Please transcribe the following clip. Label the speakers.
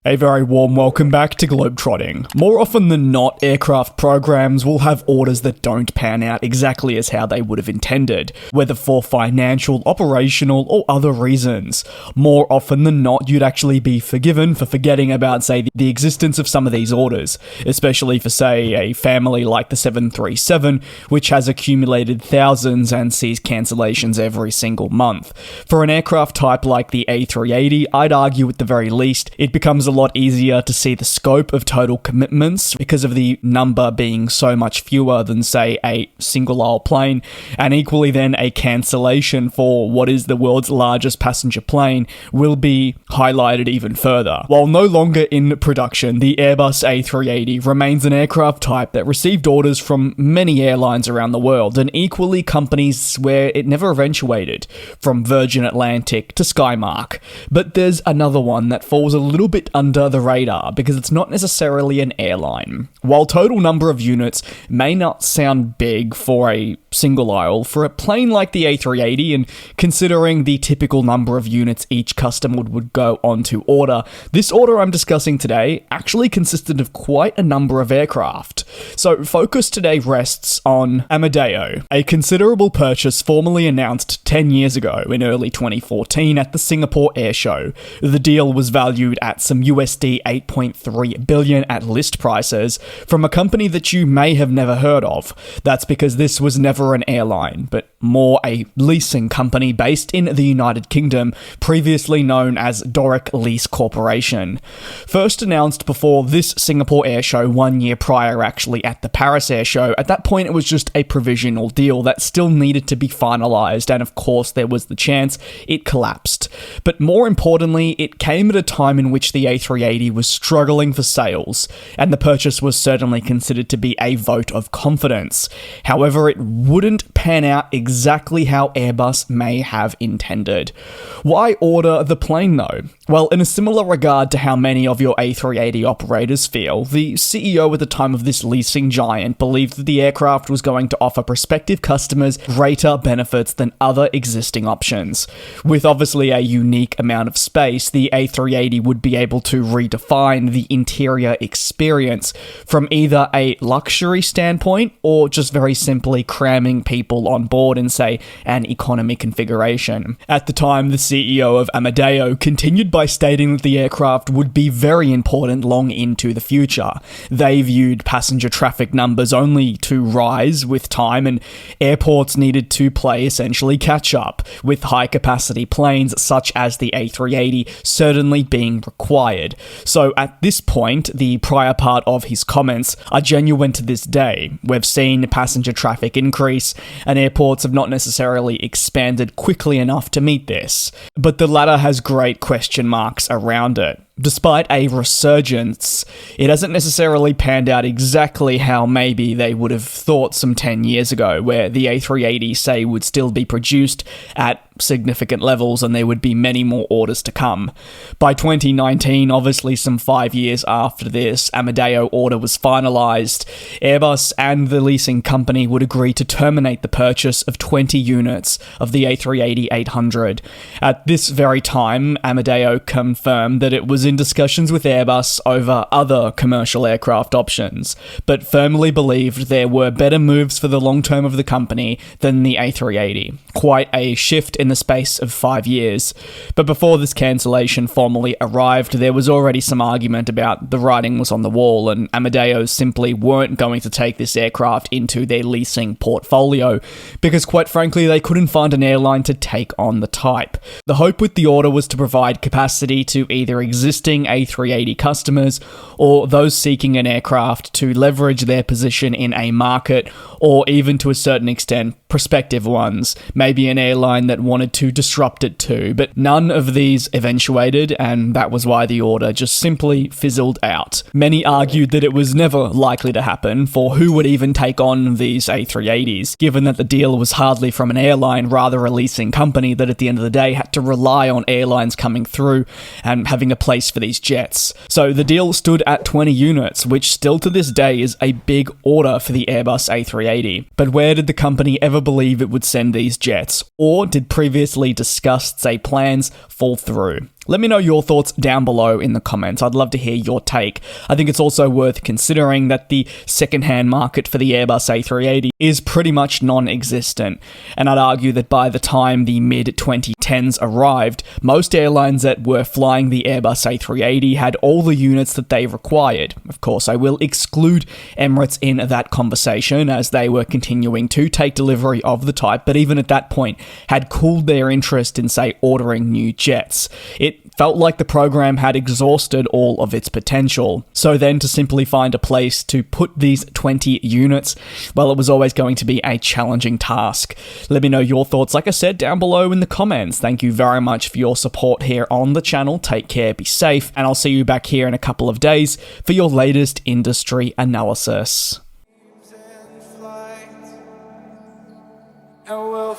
Speaker 1: A very warm welcome back to GlobeTrotting. More often than not, aircraft programs will have orders that don't pan out exactly as how they would have intended, whether for financial, operational, or other reasons. More often than not, you'd actually be forgiven for forgetting about, say, the existence of some of these orders, especially for, say, a family like the 737, which has accumulated thousands and sees cancellations every single month. For an aircraft type like the A380, I'd argue at the very least, it becomes a lot easier to see the scope of total commitments because of the number being so much fewer than, say, a single aisle plane, and equally then a cancellation for what is the world's largest passenger plane will be highlighted even further. While no longer in production, the Airbus A380 remains an aircraft type that received orders from many airlines around the world, and equally companies where it never eventuated, from Virgin Atlantic to Skymark. But there's another one that falls a little bit under the radar because it's not necessarily an airline. While total number of units may not sound big for a single aisle, for a plane like the A380, and considering the typical number of units each customer would go on to order, this order I'm discussing today actually consisted of quite a number of aircraft. So focus today rests on Amedeo, a considerable purchase formally announced 10 years ago in early 2014 at the Singapore Air Show. The deal was valued at some USD 8.3 billion at list prices from a company that you may have never heard of. That's because this was never an airline, but more a leasing company based in the United Kingdom, previously known as Doric Lease Corporation. First announced before this Singapore Air Show 1 year prior, actually at the Paris Air Show. At that point it was just a provisional deal that still needed to be finalised, and of course there was the chance it collapsed. But more importantly, it came at a time in which the A380 was struggling for sales, and the purchase was certainly considered to be a vote of confidence. However, it wouldn't pan out exactly how Airbus may have intended. Why order the plane though? Well, in a similar regard to how many of your A380 operators feel, the CEO at the time of this leasing giant believed that the aircraft was going to offer prospective customers greater benefits than other existing options. With obviously a unique amount of space, the A380 would be able to redefine the interior experience from either a luxury standpoint or just very simply cramming people on board in, say, an economy configuration. At the time, the CEO of Amedeo continued by stating that the aircraft would be very important long into the future. They viewed passenger traffic numbers only to rise with time, and airports needed to play essentially catch up, with high-capacity planes such as the A380 certainly being required. So at this point, the prior part of his comments are genuine to this day. We've seen passenger traffic increase, and airports have not necessarily expanded quickly enough to meet this. But the latter has great question marks around it. Despite a resurgence, it hasn't necessarily panned out exactly how maybe they would have thought some 10 years ago, where the A380, say, would still be produced at significant levels and there would be many more orders to come. By 2019, obviously some 5 years after this Amedeo order was finalised, Airbus and the leasing company would agree to terminate the purchase of 20 units of the A380-800. At this very time, Amedeo confirmed that it was in discussions with Airbus over other commercial aircraft options, but firmly believed there were better moves for the long term of the company than the A380. Quite a shift in the space of 5 years. But before this cancellation formally arrived, there was already some argument about the writing was on the wall, and Amedeo simply weren't going to take this aircraft into their leasing portfolio, because quite frankly they couldn't find an airline to take on the type. The hope with the order was to provide capacity to either existing A380 customers or those seeking an aircraft to leverage their position in a market, or even to a certain extent prospective ones, maybe an airline that wanted to disrupt it too. But none of these eventuated, and that was why the order just simply fizzled out. Many argued that it was never likely to happen, for who would even take on these A380s, given that the deal was hardly from an airline, rather a leasing company that at the end of the day had to rely on airlines coming through and having a place for these jets. So the deal stood at 20 units, which still to this day is a big order for the Airbus A380. But where did the company ever believe it would send these jets? Or did previously discussed, say, plans fall through? Let me know your thoughts down below in the comments. I'd love to hear your take. I think it's also worth considering that the second-hand market for the Airbus A380 is pretty much non-existent, and I'd argue that by the time the mid-2010s arrived, most airlines that were flying the Airbus A380 had all the units that they required. Of course, I will exclude Emirates in that conversation, as they were continuing to take delivery of the type, but even at that point had cooled their interest in, say, ordering new jets. It felt like the program had exhausted all of its potential. So then to simply find a place to put these 20 units, well, it was always going to be a challenging task. Let me know your thoughts, like I said, down below in the comments. Thank you very much for your support here on the channel. Take care, be safe, and I'll see you back here in a couple of days for your latest industry analysis. And we'll